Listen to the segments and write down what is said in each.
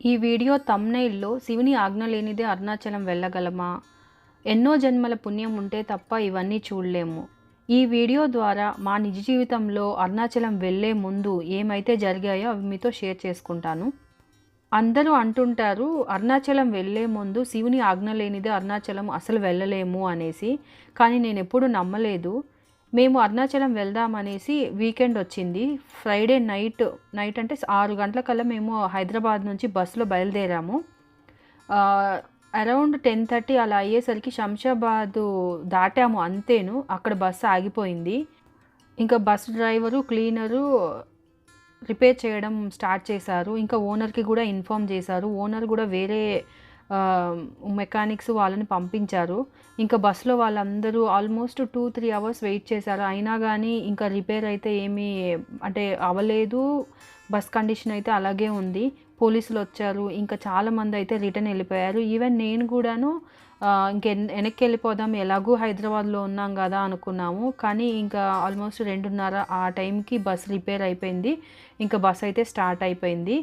ఈ వీడియో థంబ్‌నెయిల్‌లో శివుని ఆజ్ఞ లేనిదే అరుణాచలం వెళ్ళగలమా? ఎన్నో జన్మల పుణ్యం ఉంటే తప్ప ఇవన్నీ చూడలేము. ఈ వీడియో ద్వారా మా నిజ జీవితంలో అరుణాచలం వెళ్ళే ముందు ఏమైతే జరిగాయో అవి మీతో షేర్ చేసుకుంటాను. అందరూ అంటుంటారు అరుణాచలం వెళ్ళే ముందు శివుని ఆజ్ఞ లేనిదే అరుణాచలం అసలు వెళ్ళలేము అనేసి. కానీ నేనెప్పుడూ నమ్మలేదు. మేము అరుణాచలం వెళ్దామనేసి వీకెండ్ వచ్చింది. ఫ్రైడే నైట్ అంటే 6 గంటలకల్లా మేము హైదరాబాద్ నుంచి బస్సులో బయలుదేరాము. అరౌండ్ 10:30 అలా అయ్యేసరికి శంషాబాదు దాటాము అంతేను. అక్కడ బస్సు ఆగిపోయింది. ఇంకా బస్ డ్రైవరు, క్లీనరు రిపేర్ చేయడం స్టార్ట్ చేశారు. ఇంకా ఓనర్‌కి కూడా ఇన్ఫార్మ్ చేశారు. ఓనర్ కూడా వేరే మెకానిక్స్ వాళ్ళని పంపించారు. ఇంకా బస్సులో వాళ్ళందరూ ఆల్మోస్ట్ 2-3 అవర్స్ వెయిట్ చేశారు. అయినా కానీ ఇంకా రిపేర్ అయితే ఏమీ అంటే అవ్వలేదు. బస్ కండిషన్ అయితే అలాగే ఉంది. పోలీసులు వచ్చారు. ఇంకా చాలామంది అయితే రిటర్న్ వెళ్ళిపోయారు. ఈవెన్ నేను కూడాను వెనక్కి వెళ్ళిపోదాం ఎలాగూ హైదరాబాద్లో ఉన్నాం కదా అనుకున్నాము. కానీ ఇంకా ఆల్మోస్ట్ 2:30 ఆ టైంకి బస్ రిపేర్ అయిపోయింది. ఇంకా బస్ అయితే స్టార్ట్ అయిపోయింది.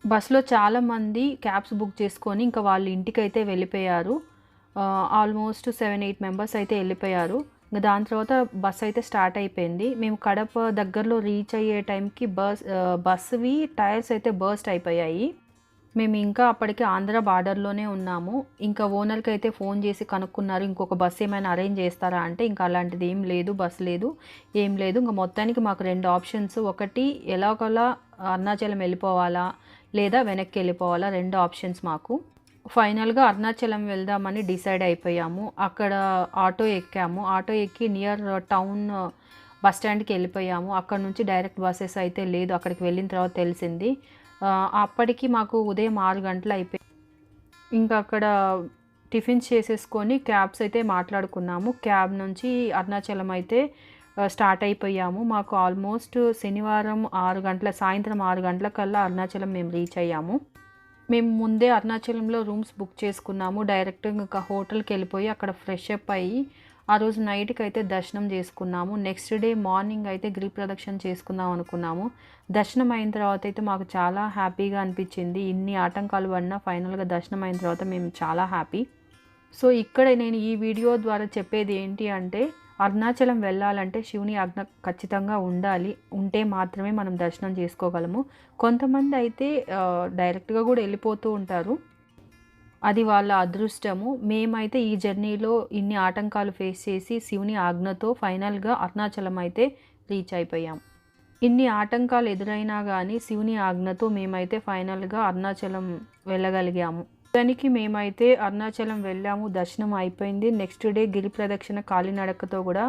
బస్సులో చాలామంది క్యాబ్స్ బుక్ చేసుకొని ఇంకా వాళ్ళ ఇంటికైతే వెళ్ళిపోయారు. ఆల్మోస్ట్ 7-8 మెంబర్స్ అయితే వెళ్ళిపోయారు. ఇంక దాని తర్వాత బస్ అయితే స్టార్ట్ అయిపోయింది. మేము కడప దగ్గరలో రీచ్ అయ్యే టైంకి బస్సువి టైర్స్ అయితే బర్స్ట్ అయిపోయాయి. మేము ఇంకా అప్పటికి ఆంధ్ర బార్డర్లోనే ఉన్నాము. ఇంకా ఓనర్కి అయితే ఫోన్ చేసి కనుక్కున్నారు, ఇంకొక బస్సు ఏమైనా అరేంజ్ చేస్తారా అంటే ఇంకా అలాంటిది ఏం లేదు, బస్సు లేదు, ఏం లేదు. ఇంకా మొత్తానికి మాకు 2 ఆప్షన్స్. ఒకటి ఎలాగోలా అరుణాచలం వెళ్ళిపోవాలా లేదా వెనక్కి వెళ్ళిపోవాలా, 2 ఆప్షన్స్ మాకు. ఫైనల్గా అరుణాచలం వెళ్దామని డిసైడ్ అయిపోయాము. అక్కడ ఆటో ఎక్కాము. ఆటో ఎక్కి నియర్ టౌన్ బస్ స్టాండ్కి వెళ్ళిపోయాము. అక్కడ నుంచి డైరెక్ట్ బస్సెస్ అయితే లేదు. అక్కడికి వెళ్ళిన తర్వాత తెలిసింది. అప్పటికి మాకు ఉదయం 6 గంటలు అయిపోయింది. ఇంకా అక్కడ టిఫిన్స్ చేసేసుకొని క్యాబ్స్ అయితే మాట్లాడుకున్నాము. క్యాబ్ నుంచి అరుణాచలం అయితే స్టార్ట్ అయిపోయాము. మాకు ఆల్మోస్ట్ శనివారం సాయంత్రం 6 గంటలకల్లా అరుణాచలం మేము రీచ్ అయ్యాము. మేము ముందే అరుణాచలంలో రూమ్స్ బుక్ చేసుకున్నాము. డైరెక్ట్గా ఇంకా హోటల్కి వెళ్ళిపోయి అక్కడ ఫ్రెష్ అప్ అయ్యి ఆ రోజు నైట్కి అయితే దర్శనం చేసుకున్నాము. నెక్స్ట్ డే మార్నింగ్ అయితే గిరి ప్రదక్షిణ చేసుకుందాం అనుకున్నాము. దర్శనం అయిన తర్వాత అయితే మాకు చాలా హ్యాపీగా అనిపించింది. ఇన్ని ఆటంకాలు పడినా ఫైనల్గా దర్శనం అయిన తర్వాత మేము చాలా హ్యాపీ. సో ఇక్కడ నేను ఈ వీడియో ద్వారా చెప్పేది ఏంటి అంటే అరుణాచలం వెళ్ళాలంటే శివుని ఆజ్ఞ ఖచ్చితంగా ఉండాలి. ఉంటే మాత్రమే మనం దర్శనం చేసుకోగలము. కొంతమంది అయితే డైరెక్ట్గా కూడా వెళ్ళిపోతూ ఉంటారు. అది వాళ్ళ అదృష్టము. మేమైతే ఈ జర్నీలో ఇన్ని ఆటంకాలు ఫేస్ చేసి శివుని ఆజ్ఞతో ఫైనల్గా అరుణాచలం అయితే రీచ్ అయిపోయాం. ఇన్ని ఆటంకాలు ఎదురైనా కానీ శివుని ఆజ్ఞతో మేమైతే ఫైనల్గా అరుణాచలం వెళ్ళగలిగాము. దానికి మేమైతే అరుణాచలం వెళ్ళాము. దర్శనం అయిపోయింది. నెక్స్ట్ డే గిరి ప్రదక్షిణ కాలినడకతో కూడా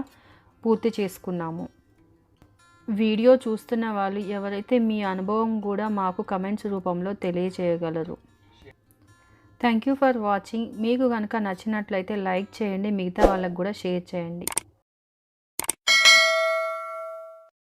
పూర్తి చేసుకున్నాము. వీడియో చూస్తున్న వాళ్ళు ఎవరైతే మీ అనుభవం కూడా మాకు కమెంట్స్ రూపంలో తెలియజేయగలరు. Thank you for watching. మీకు కనుక నచ్చినట్లయితే లైక్ చేయండి. మిగతా వాళ్ళకు కూడా షేర్ చేయండి.